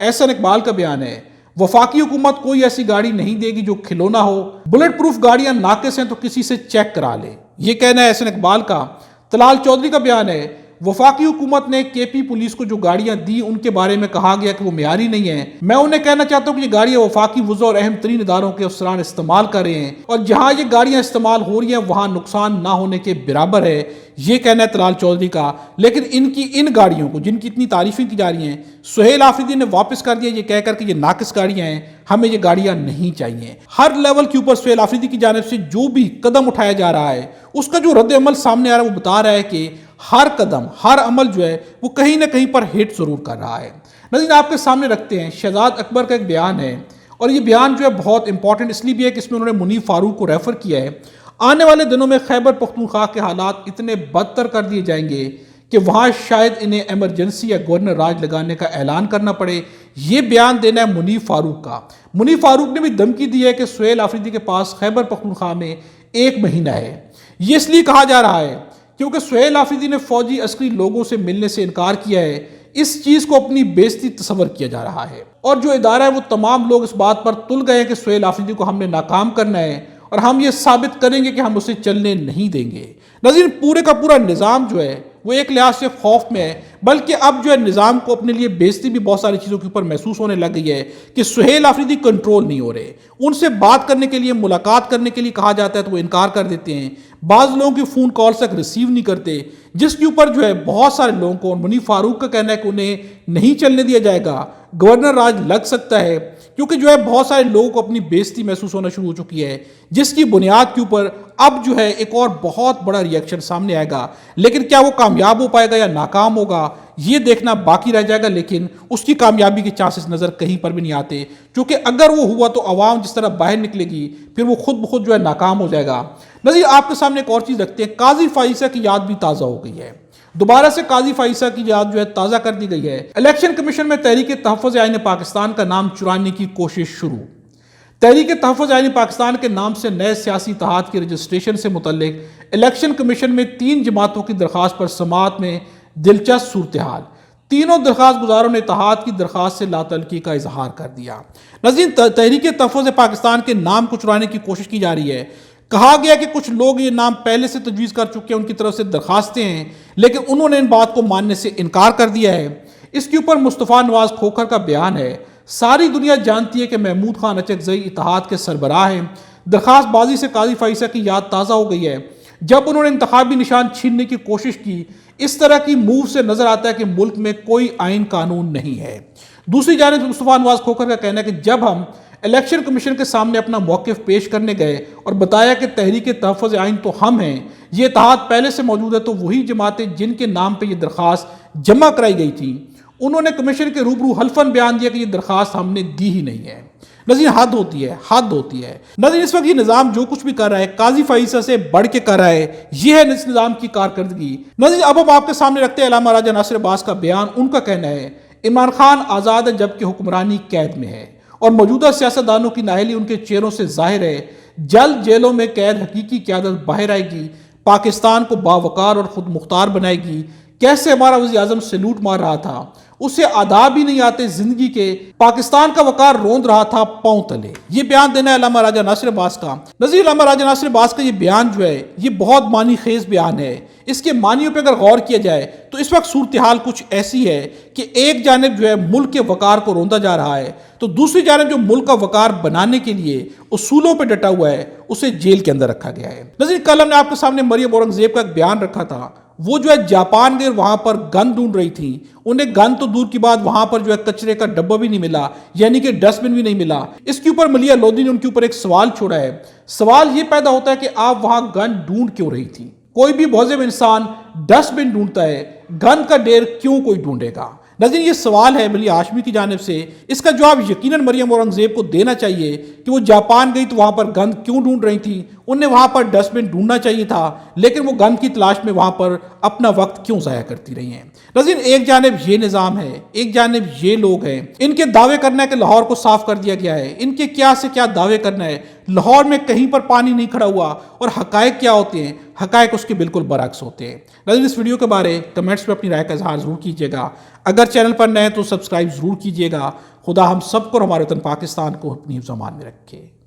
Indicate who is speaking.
Speaker 1: احسن اقبال کا بیان ہے، وفاقی حکومت کوئی ایسی گاڑی نہیں دے گی جو کھلونا ہو، بلٹ پروف گاڑیاں ناقص ہیں تو کسی سے چیک کرا لے، یہ کہنا ہے احسن اقبال کا۔ طلال چودھری کا بیان ہے، وفاقی حکومت نے کے پی پولیس کو جو گاڑیاں دی ان کے بارے میں کہا گیا کہ وہ معیاری نہیں ہیں، میں انہیں کہنا چاہتا ہوں کہ یہ گاڑیاں وفاقی وزراء اور اہم ترین اداروں کے افسران استعمال کر رہے ہیں، اور جہاں یہ گاڑیاں استعمال ہو رہی ہیں وہاں نقصان نہ ہونے کے برابر ہے، یہ کہنا ہے طلال چودھری کا۔ لیکن ان گاڑیوں کو جن کی اتنی تعریفیں کی جا رہی ہیں، سہیل آفریدی نے واپس کر دیا یہ کہہ کر کہ یہ ناقص گاڑیاں ہیں، ہمیں یہ گاڑیاں نہیں چاہیے۔ ہر لیول کے اوپر سہیل آفریدی کی جانب سے جو بھی قدم اٹھایا جا رہا ہے اس کا جو رد عمل سامنے آ رہا ہے وہ بتا رہا ہے کہ ہر قدم، ہر عمل جو ہے وہ کہیں نہ کہیں پر ہٹ ضرور کر رہا ہے۔ ناظرین آپ کے سامنے رکھتے ہیں شہزاد اکبر کا ایک بیان ہے، اور یہ بیان جو ہے بہت امپورٹنٹ اس لیے بھی ہے کہ اس میں انہوں نے منیف فاروق کو ریفر کیا ہے۔ آنے والے دنوں میں خیبر پختونخوا کے حالات اتنے بدتر کر دیے جائیں گے کہ وہاں شاید انہیں ایمرجنسی یا گورنر راج لگانے کا اعلان کرنا پڑے، یہ بیان دینا ہے منیف فاروق کا۔ منیف فاروق نے بھی دھمکی دی ہے کہ سہیل آفریدی کے پاس خیبر پختونخوا میں 1 مہینہ ہے۔ یہ اس لیے کہا جا رہا ہے کیونکہ سہیل آفریدی نے فوجی عسکری لوگوں سے ملنے سے انکار کیا ہے، اس چیز کو اپنی بےزتی تصور کیا جا رہا ہے، اور جو ادارہ ہے وہ تمام لوگ اس بات پر تل گئے ہیں کہ سہیل آفریدی کو ہم نے ناکام کرنا ہے اور ہم یہ ثابت کریں گے کہ ہم اسے چلنے نہیں دیں گے۔ ناظرین پورے کا پورا نظام جو ہے وہ ایک لحاظ سے خوف میں ہے، بلکہ اب جو ہے نظام کو اپنے لیے بےزتی بھی بہت ساری چیزوں کے اوپر محسوس ہونے لگ گئی ہے کہ سہیل آفریدی کنٹرول نہیں ہو رہے، ان سے بات کرنے کے لیے، ملاقات کرنے کے لیے کہا جاتا ہے تو وہ انکار کر دیتے ہیں، بعض لوگوں کی فون کالز تک ریسیو نہیں کرتے، جس کے اوپر جو ہے بہت سارے لوگوں کو، اور منیف فاروق کا کہنا ہے کہ انہیں نہیں چلنے دیا جائے گا، گورنر راج لگ سکتا ہے، کیونکہ جو ہے بہت سارے لوگوں کو اپنی بےزتی محسوس ہونا شروع ہو چکی ہے، جس کی بنیاد کے اوپر اب جو ہے ایک اور بہت بڑا ری ایکشن سامنے آئے گا۔ لیکن کیا وہ کامیاب ہو پائے گا یا ناکام ہوگا یہ دیکھنا باقی رہ جائے گا، لیکن اس کی کامیابی کے چانسز نظر کہیں پر بھی نہیں آتے، کیونکہ اگر وہ ہوا تو عوام جس طرح باہر نکلے گی پھر وہ خود بخود جو ہے ناکام ہو جائے گا۔ نظیر آپ کے سامنے ایک اور چیز رکھتے ہیں، قاضی فائزہ کی یاد بھی تازہ ہو گئی ہے، دوبارہ سے قاضی فائزہ کی یاد جو ہے تازہ کر دی گئی ہے۔ الیکشن کمیشن میں تحریک تحفظ آئین پاکستان کا نام چرانے کی کوشش شروع۔ تحریک تحفظ آئین پاکستان کے نام سے نئے سیاسی اتحاد کے رجسٹریشن سے متعلق الیکشن کمیشن میں 3 جماعتوں کی درخواست پر سماعت میں دلچسپ صورتحال، تینوں درخواست گزاروں نے اتحاد کی درخواست سے لا تعلقی کا اظہار کر دیا۔ ناظرین تحریک تحفظ پاکستان کے نام کو چرانے کی کوشش کی جا رہی ہے، کہا گیا کہ کچھ لوگ یہ نام پہلے سے تجویز کر چکے ہیں، ان کی طرف سے درخواستیں ہیں، لیکن انہوں نے ان بات کو ماننے سے انکار کر دیا ہے۔ اس کے اوپر مصطفیٰ نواز کھوکھر کا بیان ہے، ساری دنیا جانتی ہے کہ محمود خان اچکزئی اتحاد کے سربراہ ہیں، درخواست بازی سے قاضی فائزہ کی یاد تازہ ہو گئی ہے۔ جب انہوں نے انتخابی نشان چھیننے کی کوشش کی، اس طرح کی موو سے نظر آتا ہے کہ ملک میں کوئی آئین قانون نہیں ہے۔ دوسری جانب مصطفیٰ نواز کھوکھر کا کہنا ہے کہ جب ہم الیکشن کمیشن کے سامنے اپنا موقف پیش کرنے گئے اور بتایا کہ تحریک تحفظ آئین تو ہم ہیں، یہ اتحاد پہلے سے موجود ہے، تو وہی جماعتیں جن کے نام پہ یہ درخواست جمع کرائی گئی تھی انہوں نے کمیشن کے روبرو حلفاً بیان دیا کہ یہ درخواست ہم نے دی ہی نہیں ہے۔ نظیر حد ہوتی ہے، حد ہوتی ہے۔ نظیر اس وقت یہ نظام جو کچھ بھی کر رہا ہے قاضی فائزہ سے بڑھ کے کر رہا ہے، یہ ہے اس نظام کی کارکردگی۔ نظیر اب ہم آپ کے سامنے رکھتے ہیں علامہ راجہ ناصر عباس کا بیان، ان کا کہنا ہے عمران خان آزاد ہے جبکہ حکمرانی قید میں ہے، اور موجودہ سیاستدانوں کی نااہلی ان کے چہروں سے ظاہر ہے، جلد جیلوں میں قید حقیقی قیادت باہر آئے گی، پاکستان کو باوقار اور خود مختار بنائے گی۔ کیسے ہمارا وزیر اعظم سلوٹ مار رہا تھا، اسے آداب ہی نہیں آتے زندگی کے، پاکستان کا وقار روند رہا تھا پاؤں تلے۔ یہ بیان دینا ہے علامہ راجہ ناصر عباس کا۔ نظیر علامہ راجہ ناصر عباس کا یہ بیان جو ہے یہ بہت معنی خیز بیان ہے، اس کے معنیوں پہ اگر غور کیا جائے تو اس وقت صورتحال کچھ ایسی ہے کہ ایک جانب جو ہے ملک کے وقار کو روندا جا رہا ہے، تو دوسری جانب جو ملک کا وقار بنانے کے لیے اصولوں پہ ڈٹا ہوا ہے اسے جیل کے اندر رکھا گیا ہے۔ نظیر کل ہم نے آپ کے سامنے مریم اورنگزیب کا ایک بیان رکھا تھا، وہ جو ہے جاپان گئے وہاں پر گن ڈھونڈ رہی تھی، انہیں گن تو دور کی بات وہاں پر جو ہے کچرے کا ڈبہ بھی نہیں ملا، یعنی کہ ڈسٹ بن بھی نہیں ملا۔ اس کے اوپر ملیحہ لودھی نے ان کے اوپر ایک سوال چھوڑا ہے، سوال یہ پیدا ہوتا ہے کہ آپ وہاں گن ڈھونڈ کیوں رہی تھی؟ کوئی بھی مہذب انسان ڈسٹ بن ڈھونڈتا ہے، گن کا ڈھیر کیوں کوئی ڈھونڈے گا؟ ناظرین یہ سوال ہے ملیحہ ہاشمی کی جانب سے، اس کا جواب یقیناً مریم اورنگزیب کو دینا چاہیے کہ وہ جاپان گئی تو وہاں پر گند کیوں ڈھونڈ رہی تھی، انہیں وہاں پر ڈسٹ بن ڈھونڈنا چاہیے تھا، لیکن وہ گند کی تلاش میں وہاں پر اپنا وقت کیوں ضائع کرتی رہی ہیں؟ ناظرین ایک جانب یہ نظام ہے، ایک جانب یہ لوگ ہیں، ان کے دعوے کرنا ہے کہ لاہور کو صاف کر دیا گیا ہے، ان کے کیا سے کیا دعوے کرنا ہے، لاہور میں کہیں پر پانی نہیں کھڑا ہوا، اور حقائق کیا ہوتے ہیں؟ حقائق اس کے بالکل برعکس ہوتے ہیں۔ ناظرین، اس ویڈیو کے بارے کمنٹس میں اپنی رائے کا اظہار ضرور کیجیے گا۔ اگر چینل پر نئے تو سبسکرائب ضرور کیجیے گا۔ خدا ہم سب کو اور ہمارے وطن پاکستان کو اپنی حفظ و امان میں رکھے۔